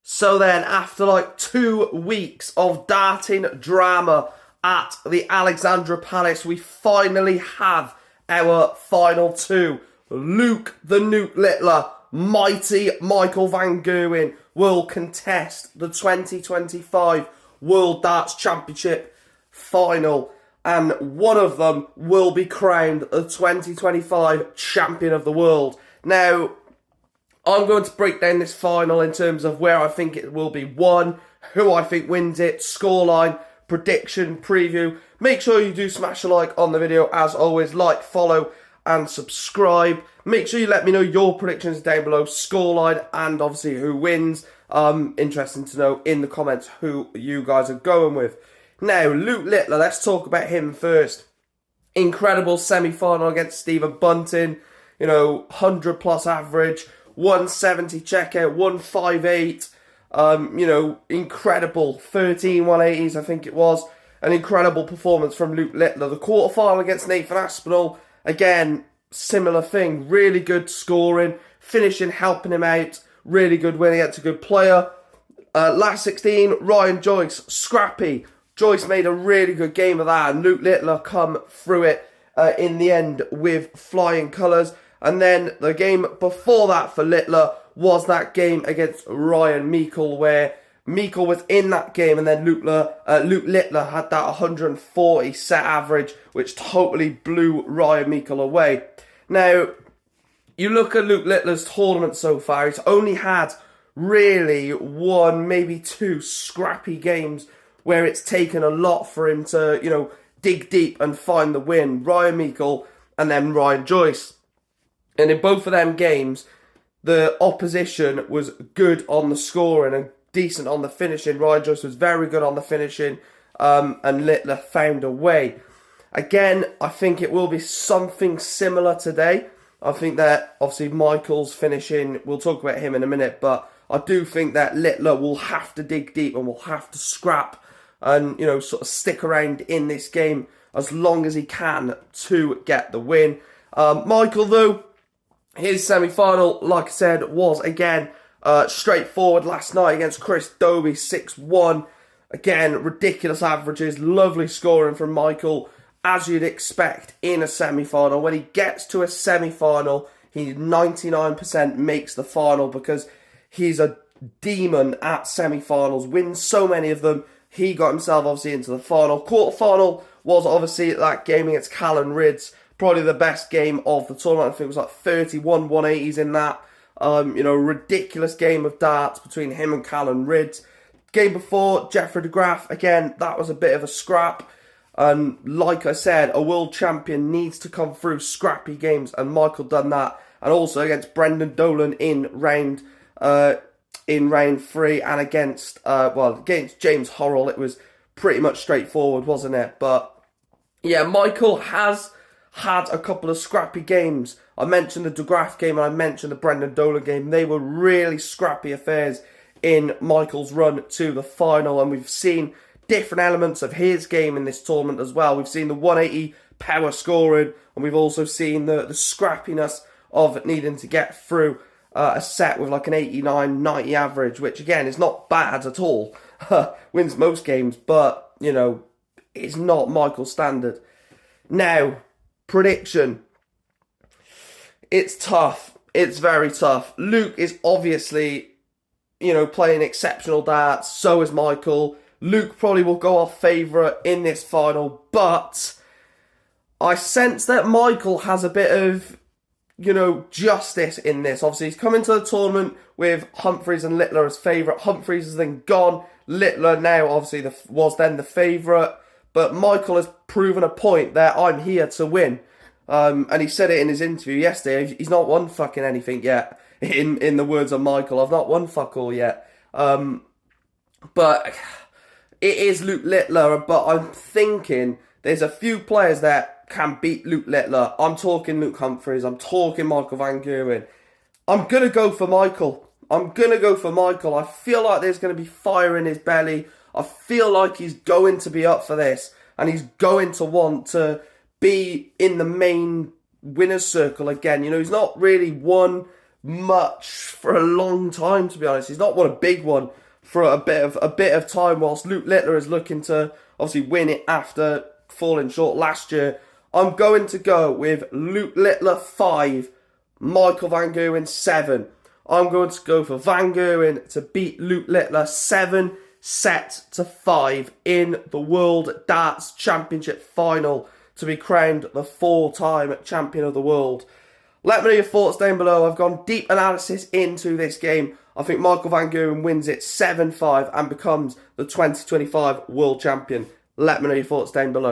So then, after like 2 weeks of darting drama at the Alexandra Palace, we finally have our final two. Luke the Nuke Littler, mighty Michael Van Gerwen will contest the 2025 World Darts Championship final, and one of them will be crowned the 2025 Champion of the World. Now, I'm going to break down this final in terms of where I think it will be won, who I think wins it, scoreline, prediction, preview. Make sure you do smash a like on the video. As always, like, follow, and subscribe. Make sure you let me know your predictions down below, scoreline, and obviously who wins. Interesting to know in the comments who you guys are going with. Now, Luke Littler, let's talk about him first. Incredible semi-final against Stephen Bunting. 100 plus average. 170 checkout, 158, incredible 13 180s, I think it was. An incredible performance from Luke Littler. The quarterfinal against Nathan Aspinall, again, similar thing. Really good scoring, finishing, helping him out. Really good win against a good player. Last 16, Ryan Joyce, scrappy. Joyce made a really good game of that, and Luke Littler come through it in the end with flying colours. And then the game before that for Littler was that game against Ryan Meikle, where Meikle was in that game, and then Luke Littler had that 140 set average, which totally blew Ryan Meikle away. Now, you look at Luke Littler's tournament so far, he's only had really one, maybe two scrappy games where it's taken a lot for him to, dig deep and find the win. Ryan Meikle and then Ryan Joyce. And in both of them games, the opposition was good on the scoring and decent on the finishing. Ryan Joyce was very good on the finishing, and Littler found a way. Again, I think it will be something similar today. I think that, obviously, Michael's finishing, we'll talk about him in a minute, but I do think that Littler will have to dig deep and will have to scrap and, sort of stick around in this game as long as he can to get the win. Michael, though, his semi-final, like I said, was again straightforward last night against Chris Dobey, 6-1. Again, ridiculous averages, lovely scoring from Michael, as you'd expect in a semi-final. When he gets to a semi-final, he 99% makes the final because he's a demon at semi-finals, wins so many of them. He got himself obviously into the final. Quarter-final was obviously that game against Callan Rydz. Probably the best game of the tournament. I think it was like 31 180s in that. Ridiculous game of darts between him and Callan Rydz. Game before, Jeffrey de Graaf. Again, that was a bit of a scrap. And like I said, a world champion needs to come through scrappy games, and Michael done that. And also against Brendan Dolan in round 3, and against James Horrell, it was pretty much straightforward, wasn't it? But yeah, Michael has had a couple of scrappy games. I mentioned the de Graaf game and I mentioned the Brendan Dolan game. They were really scrappy affairs in Michael's run to the final, and we've seen different elements of his game in this tournament as well. We've seen the 180 power scoring, and we've also seen the scrappiness of needing to get through a set with like an 89, 90 average, which again is not bad at all. Wins most games, but, it's not Michael's standard. Now, prediction. It's tough. It's very tough. Luke is obviously, playing exceptional darts. So is Michael. Luke probably will go off favourite in this final, but I sense that Michael has a bit of, justice in this. Obviously, he's come into the tournament with Humphries and Littler as favourite. Humphries is then gone. Littler now, obviously, was then the favourite. But Michael has proven a point that I'm here to win. And he said it in his interview yesterday. He's not won fucking anything yet. In the words of Michael, I've not won fuck all yet. But it is Luke Littler. But I'm thinking there's a few players that can beat Luke Littler. I'm talking Luke Humphries. I'm talking Michael Van Gerwen. I'm going to go for Michael. I feel like there's going to be fire in his belly. I feel like he's going to be up for this, and he's going to want to be in the main winner's circle again. He's not really won much for a long time, to be honest. He's not won a big one for a bit of time, whilst Luke Littler is looking to obviously win it after falling short last year. I'm going to go with Luke Littler 5, Michael Van Gerwen 7. I'm going to go for Van Gerwen to beat Luke Littler 7-5 in the World Darts Championship final to be crowned the 4-time champion of the world. Let me know your thoughts down below. I've gone deep analysis into this game. I think Michael Van Gerwen wins it 7-5 and becomes the 2025 world champion. Let me know your thoughts down below.